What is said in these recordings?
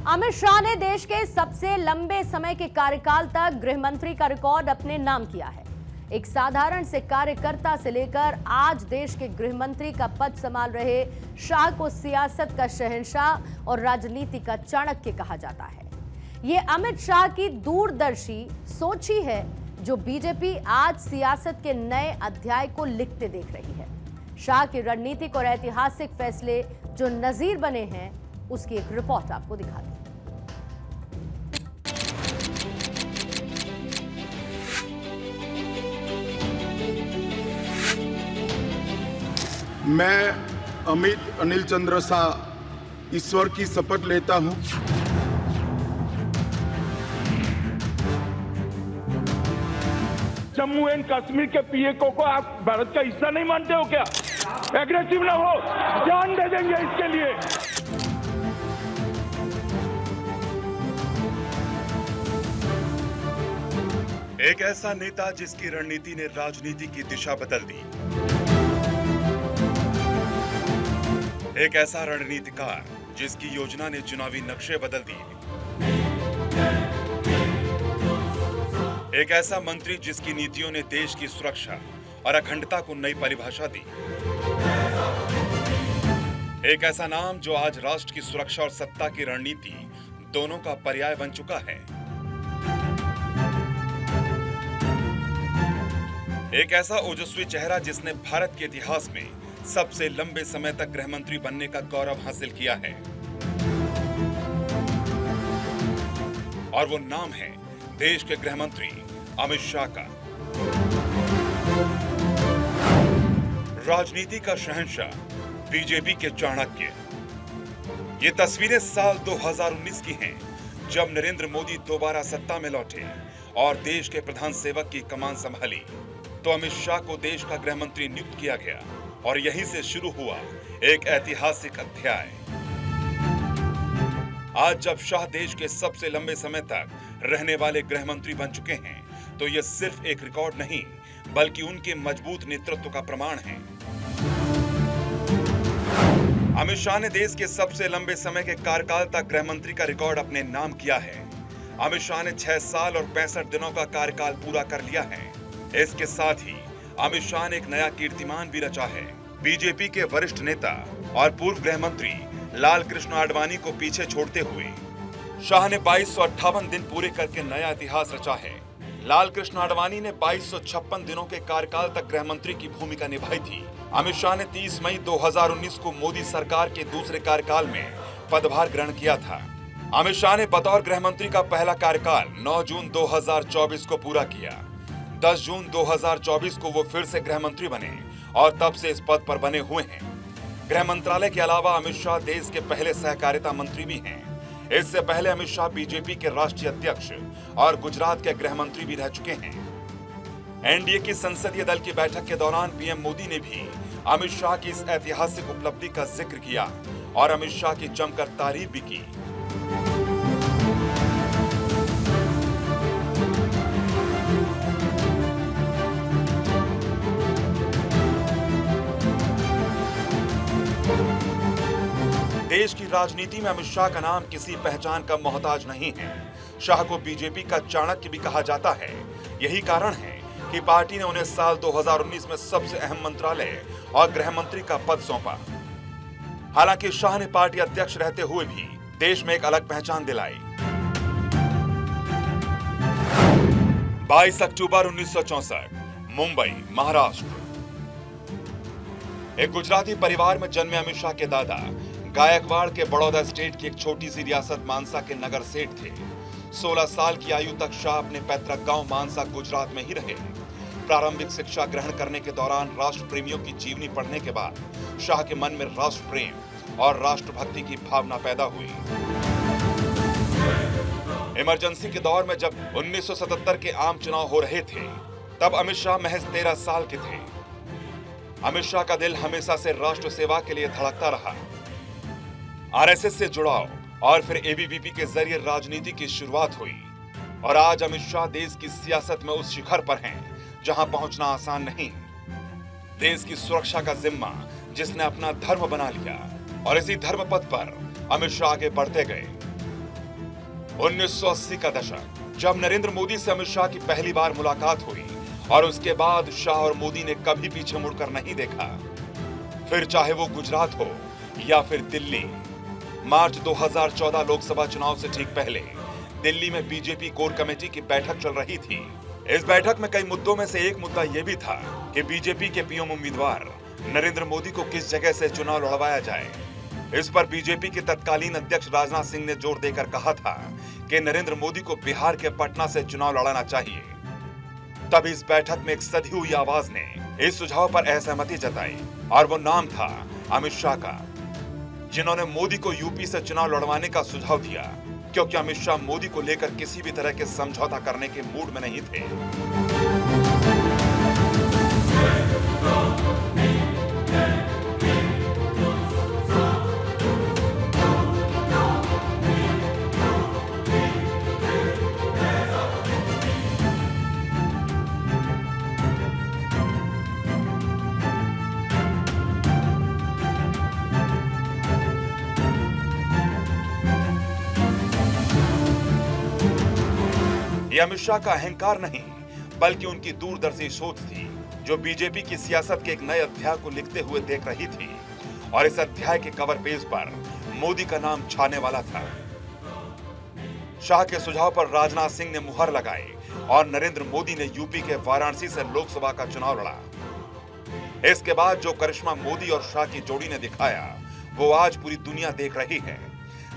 अमित शाह ने देश के सबसे लंबे समय के कार्यकाल तक गृह मंत्री का रिकॉर्ड अपने नाम किया है। एक साधारण से कार्यकर्ता से लेकर आज देश के गृह मंत्री का पद संभाल रहे शाह को सियासत का शहंशाह और राजनीति का चाणक्य कहा जाता है। ये अमित शाह की दूरदर्शी सोच ही है जो बीजेपी आज सियासत के नए अध्याय को लिखते देख रही है। शाह के रणनीतिक और ऐतिहासिक फैसले जो नजीर बने हैं, उसकी एक रिपोर्ट आपको दिखाते हैं। मैं अमित अनिल चंद्र शाह ईश्वर की शपथ लेता हूं जम्मू एंड कश्मीर के पीए को आप भारत का हिस्सा नहीं मानते हो क्या? एग्रेसिव ना हो, जान दे देंगे इसके लिए। एक ऐसा नेता जिसकी रणनीति ने राजनीति की दिशा बदल दी। एक ऐसा रणनीतिकार जिसकी योजना ने चुनावी नक्शे बदल दिए। एक ऐसा मंत्री जिसकी नीतियों ने देश की सुरक्षा और अखंडता को नई परिभाषा दी। एक ऐसा नाम जो आज राष्ट्र की सुरक्षा और सत्ता की रणनीति दोनों का पर्याय बन चुका है। एक ऐसा ओजस्वी चेहरा जिसने भारत के इतिहास में सबसे लंबे समय तक गृह मंत्री बनने का गौरव हासिल किया है। और वो नाम है देश के गृह मंत्री अमित शाह का। राजनीति का शहंशाह, बीजेपी के चाणक्य। ये तस्वीरें साल 2019 की हैं, जब नरेंद्र मोदी दोबारा सत्ता में लौटे और देश के प्रधान सेवक की कमान संभाली तो अमित शाह को देश का गृह मंत्री नियुक्त किया गया और यहीं से शुरू हुआ एक ऐतिहासिक अध्याय। आज जब शाह देश के सबसे लंबे समय तक रहने वाले गृह मंत्री बन चुके हैं तो यह सिर्फ एक रिकॉर्ड नहीं बल्कि उनके मजबूत नेतृत्व का प्रमाण है। अमित शाह ने देश के सबसे लंबे समय के कार्यकाल तक गृह मंत्री का रिकॉर्ड अपने नाम किया है। अमित शाह ने 6 साल और 65 दिनों का कार्यकाल पूरा कर लिया है। इसके साथ ही अमित शाह ने एक नया कीर्तिमान भी रचा है। बीजेपी के वरिष्ठ नेता और पूर्व गृह मंत्री लाल कृष्ण आडवाणी को पीछे छोड़ते हुए शाह ने 2258 दिन पूरे करके नया इतिहास रचा है। लाल कृष्ण आडवाणी ने 2256 दिनों के कार्यकाल तक गृह मंत्री की भूमिका निभाई थी। अमित शाह ने 30 मई 2019 को मोदी सरकार के दूसरे कार्यकाल में पदभार ग्रहण किया था। अमित शाह ने बतौर गृह मंत्री का पहला कार्यकाल 9 जून 2024 को पूरा किया। 10 जून 2024 को वो फिर से गृह मंत्री बने और तब से इस पद पर बने हुए हैं। गृह मंत्रालय के अलावा अमित शाह देश के पहले सहकारिता मंत्री भी हैं। इससे पहले अमित शाह बीजेपी के राष्ट्रीय अध्यक्ष और गुजरात के गृह मंत्री भी रह चुके हैं। एनडीए की संसदीय दल की बैठक के दौरान पीएम मोदी ने भी अमित शाह की इस ऐतिहासिक उपलब्धि का जिक्र किया और अमित शाह की जमकर तारीफ भी की। देश की राजनीति में अमित शाह का नाम किसी पहचान का मोहताज नहीं है। शाह को बीजेपी का चाणक्य भी कहा जाता है। यही कारण है कि पार्टी ने उन्हें साल 2019 में सबसे अहम मंत्रालय और गृह मंत्री का पद सौंपा। हालांकि शाह ने पार्टी अध्यक्ष रहते हुए भी देश में एक अलग पहचान दिलाई। 22 अक्टूबर 1964 मुंबई, महाराष्ट्र। एक गुजराती परिवार में जन्मे अमित शाह के दादा गायकवाड़ के बड़ौदा स्टेट की एक छोटी सी रियासत मानसा के नगर सेठ थे। 16 साल की आयु तक शाह अपने पैतृक गांव मानसा गुजरात में ही रहे। प्रारंभिक शिक्षा ग्रहण करने के दौरान राष्ट्र प्रेमियों की जीवनी पढ़ने के बाद शाह के मन में राष्ट्र प्रेम और राष्ट्रभक्ति की भावना पैदा हुई। इमरजेंसी के दौर में जब 1977 के आम चुनाव हो रहे थे तब अमित शाह महज 13 साल के थे। अमित शाह का दिल हमेशा से राष्ट्र सेवा के लिए धड़कता रहा। आरएसएस से जुड़ाव और फिर एबीवीपी के जरिए राजनीति की शुरुआत हुई और आज अमित शाह देश की सियासत में उस शिखर पर हैं जहां पहुंचना आसान नहीं। देश की सुरक्षा का जिम्मा जिसने अपना धर्म बना लिया और इसी धर्म पथ पर अमित शाह आगे बढ़ते गए। 1980 का दशक, जब नरेंद्र मोदी से अमित शाह की पहली बार मुलाकात हुई और उसके बाद शाह और मोदी ने कभी पीछे मुड़कर नहीं देखा। फिर चाहे वो गुजरात हो या फिर दिल्ली। मार्च 2014 लोकसभा चुनाव से ठीक पहले दिल्ली में बीजेपी कोर कमेटी की बैठक चल रही थी। इस बैठक में कई मुद्दों में से एक मुद्दा यह भी था कि बीजेपी के पीएम उम्मीदवार नरेंद्र मोदी को किस जगह से चुनाव लड़वाया जाए। इस पर बीजेपी के तत्कालीन अध्यक्ष राजनाथ सिंह ने जोर देकर कहा था कि नरेंद्र मोदी को बिहार के पटना से चुनाव लड़ाना चाहिए। तब इस बैठक में एक सधी हुई आवाज ने इस सुझाव पर असहमति जताई और वो नाम था अमित शाह का, जिन्होंने मोदी को यूपी से चुनाव लड़वाने का सुझाव दिया, क्योंकि अमित शाह मोदी को लेकर किसी भी तरह के समझौता करने के मूड में नहीं थे। ये अमित शाह का अहंकार नहीं, बल्कि उनकी दूरदर्शी सोच थी, जो बीजेपी की सियासत के एक नए अध्याय को लिखते हुए देख रही थी। और इस अध्याय के कवर पेज पर मोदी का नाम छाने वाला था। शाह के सुझाव पर राजनाथ सिंह ने मुहर लगाई और नरेंद्र मोदी ने यूपी के वाराणसी से लोकसभा का चुनाव लड़ा। इसके बाद जो करिश्मा मोदी और शाह की जोड़ी ने दिखाया, वो आज पूरी दुनिया देख रही है।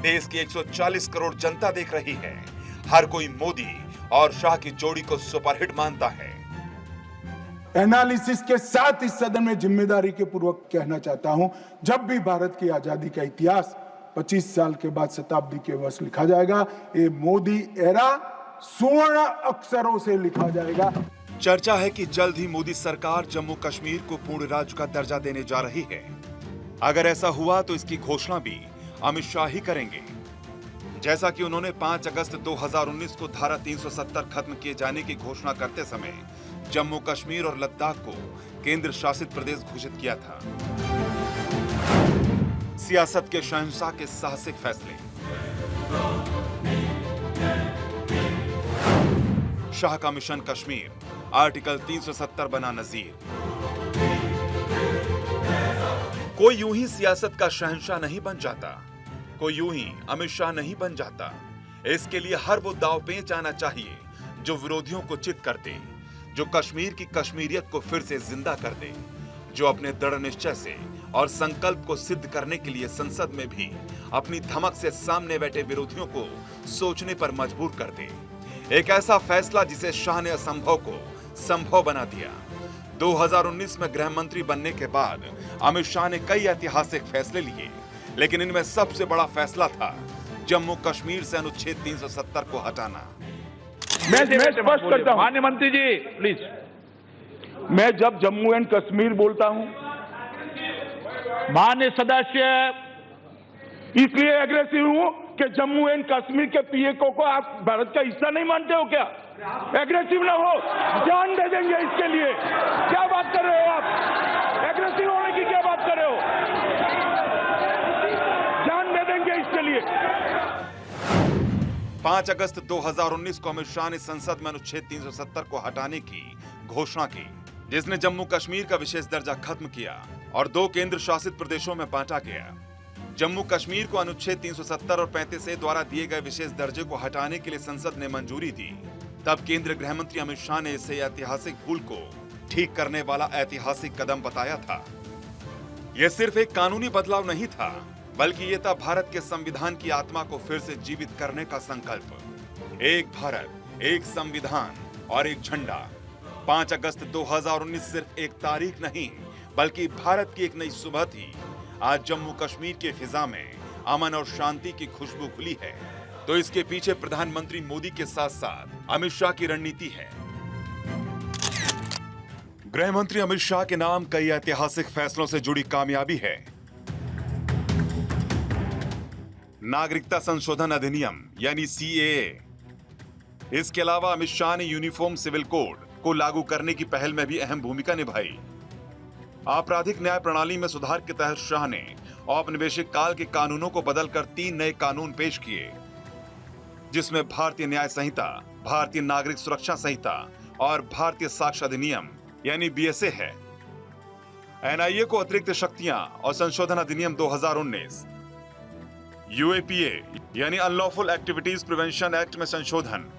देश की 140 करोड़ जनता देख रही है। हर कोई मोदी और शाह की जोड़ी को सुपरहिट मानता है। एनालिसिस के साथ इस सदन में जिम्मेदारी के पूर्वक कहना चाहता हूं, जब भी भारत की आजादी का इतिहास 25 साल के बाद शताब्दी के वर्ष लिखा जाएगा, ये मोदी एरा स्वर्ण अक्षरों से लिखा जाएगा। चर्चा है कि जल्द ही मोदी सरकार जम्मू कश्मीर को पूर्ण राज्य का दर्जा देने जा रही है। अगर ऐसा हुआ तो इसकी घोषणा भी अमित शाह ही करेंगे, जैसा कि उन्होंने 5 अगस्त 2019 को धारा 370 खत्म किए जाने की घोषणा करते समय जम्मू कश्मीर और लद्दाख को केंद्र शासित प्रदेश घोषित किया था। सियासत के शहंशाह के साहसिक फैसले। शाह का मिशन कश्मीर, आर्टिकल 370 बना नजीर। कोई यूं ही सियासत का शहंशाह नहीं बन जाता, कोई यूं ही अमित शाह नहीं बन जाता। इसके लिए हर वो दांव पेंच आना चाहिए जो विरोधियों को चित कर दे, जो कश्मीर की कश्मीरियत को फिर से जिंदा कर दे, जो अपने दृढ़ निश्चय से और संकल्प को सिद्ध करने के लिए संसद में भी अपनी धमक से सामने बैठे विरोधियों को सोचने पर मजबूर कर दे। एक ऐसा फैसला जिसे शाह ने असंभव को संभव बना दिया। 2019 में गृह मंत्री बनने के बाद अमित शाह ने कई ऐतिहासिक फैसले लिए, लेकिन इनमें सबसे बड़ा फैसला था जम्मू कश्मीर से अनुच्छेद 370 को हटाना। मैं स्पष्ट करता हूं, माननीय मंत्री जी प्लीज, मैं जब जम्मू एंड कश्मीर बोलता हूं, माननीय सदस्य, इसलिए एग्रेसिव हूं कि जम्मू एंड कश्मीर के पीएको को आप भारत का हिस्सा नहीं मानते हो क्या? एग्रेसिव ना हो, जान दे देंगे इसके लिए। क्या बात कर रहे हो आप? एग्रेसिव होने की क्या बात कर रहे हो? जान दे देंगे इसके लिए। 5 अगस्त 2019 को अमित शाह ने संसद में अनुच्छेद 370 को हटाने की घोषणा की, जिसने जम्मू कश्मीर का विशेष दर्जा खत्म किया और 2 केंद्र शासित प्रदेशों में बांटा गया। जम्मू कश्मीर को अनुच्छेद 370 और 35A द्वारा दिए गए विशेष दर्जे को हटाने के लिए संसद ने मंजूरी दी। तब केंद्रीय गृह मंत्री अमित शाह ने इसे ऐतिहासिक भूल को ठीक करने वाला ऐतिहासिक कदम बताया था। यह सिर्फ एक कानूनी बदलाव नहीं था, बल्कि ये था भारत के संविधान की आत्मा को फिर से जीवित करने का संकल्प। एक भारत, एक संविधान और एक झंडा। 5 अगस्त 2019 सिर्फ एक तारीख नहीं, बल्कि भारत की एक नई सुबह थी। आज जम्मू कश्मीर के फिजा में अमन और शांति की खुशबू खुली है, तो इसके पीछे प्रधानमंत्री मोदी के साथ साथ अमित शाह की रणनीति है। गृह मंत्री अमित शाह के नाम कई ऐतिहासिक फैसलों से जुड़ी कामयाबी है। नागरिकता संशोधन अधिनियम यानी CAA। इसके अलावा अमित शाह ने यूनिफॉर्म सिविल कोड को लागू करने की पहल में भी अहम भूमिका निभाई। आपराधिक न्याय प्रणाली में सुधार के तहत शाह ने औपनिवेशिक काल के कानूनों को बदलकर 3 नए कानून पेश किए। जिसमें भारतीय न्याय संहिता, भारतीय नागरिक सुरक्षा संहिता और भारतीय साक्ष्य अधिनियम यानी बीएसए है। एनआईए को अतिरिक्त शक्तियां और संशोधन अधिनियम 2019, यूएपीए यानी अनलॉफुल एक्टिविटीज प्रिवेंशन एक्ट में संशोधन,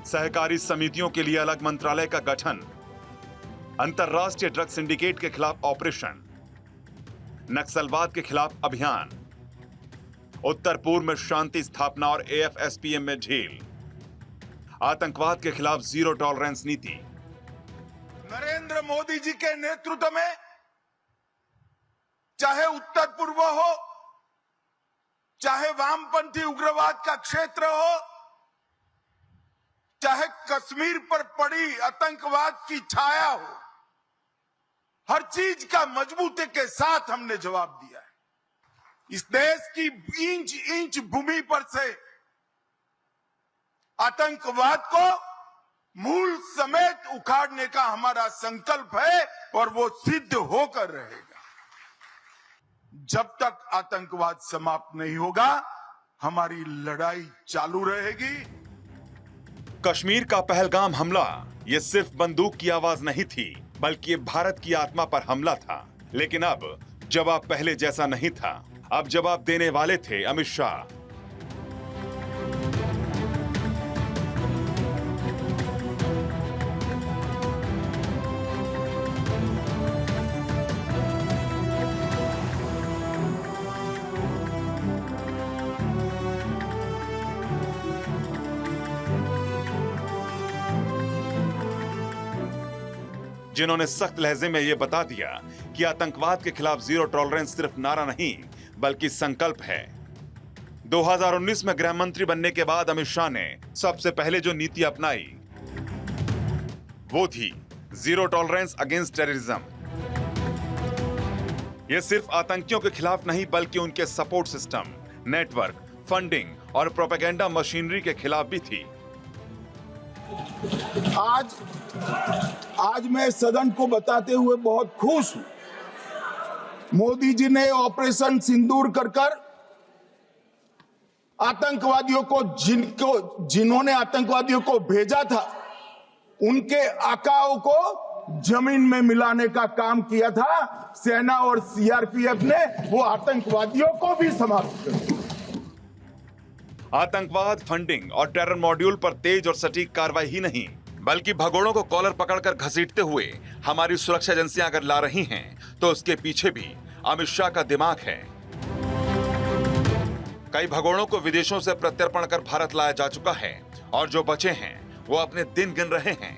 सहकारी समितियों के लिए अलग मंत्रालय का गठन, अंतरराष्ट्रीय ड्रग सिंडिकेट के खिलाफ ऑपरेशन, नक्सलवाद के खिलाफ अभियान, उत्तर पूर्व में शांति स्थापना और एएफएसपीएम में ढील, आतंकवाद के खिलाफ जीरो टॉलरेंस नीति। नरेंद्र मोदी जी के नेतृत्व में चाहे उत्तर पूर्व हो, चाहे वामपंथी उग्रवाद का क्षेत्र हो, चाहे कश्मीर पर पड़ी आतंकवाद की छाया हो, हर चीज का मजबूती के साथ हमने जवाब दिया है। इस देश की इंच इंच भूमि पर से आतंकवाद को मूल समेत उखाड़ने का हमारा संकल्प है और वो सिद्ध होकर रहेगा। जब तक आतंकवाद समाप्त नहीं होगा, हमारी लड़ाई चालू रहेगी। कश्मीर का पहलगाम हमला ये सिर्फ बंदूक की आवाज नहीं थी, बल्कि ये भारत की आत्मा पर हमला था। लेकिन अब जवाब पहले जैसा नहीं था। अब जवाब देने वाले थे अमित शाह। जिन्होंने सख्त लहजे में यह बता दिया कि आतंकवाद के खिलाफ जीरो टॉलरेंस सिर्फ नारा नहीं बल्कि संकल्प है। 2019 में गृह मंत्री बनने के बाद अमित शाह ने सबसे पहले जो नीति अपनाई वो थी जीरो टॉलरेंस अगेंस्ट टेररिज्म। यह सिर्फ आतंकियों के खिलाफ नहीं बल्कि उनके सपोर्ट सिस्टम, नेटवर्क, फंडिंग और प्रोपेगेंडा मशीनरी के खिलाफ भी थी। आज मैं सदन को बताते हुए बहुत खुश हूं। मोदी जी ने ऑपरेशन सिंदूर कर आतंकवादियों को जिन्होंने आतंकवादियों को भेजा था उनके आकाओं को जमीन में मिलाने का काम किया था। सेना और सीआरपीएफ ने वो आतंकवादियों को भी समाप्त कर दिया। आतंकवाद, फंडिंग और टेरर मॉड्यूल पर तेज और सटीक कार्रवाई ही नहीं बल्कि भगोड़ों को कॉलर पकड़कर घसीटते हुए हमारी सुरक्षा एजेंसियां अगर ला रही हैं तो उसके पीछे भी अमित शाह का दिमाग है। कई भगोड़ों को विदेशों से प्रत्यर्पण कर भारत लाया जा चुका है और जो बचे हैं वो अपने दिन गिन रहे हैं।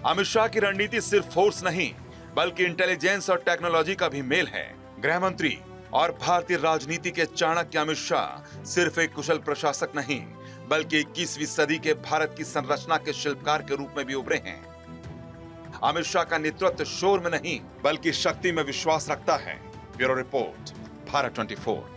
अमित शाह की रणनीति सिर्फ फोर्स नहीं बल्कि इंटेलिजेंस और टेक्नोलॉजी का भी मेल है। गृह मंत्री और भारतीय राजनीति के चाणक्य अमित शाह सिर्फ एक कुशल प्रशासक नहीं बल्कि 21वीं सदी के भारत की संरचना के शिल्पकार के रूप में भी उभरे हैं। अमित शाह का नेतृत्व शोर में नहीं बल्कि शक्ति में विश्वास रखता है। Bureau report, Bharat 24।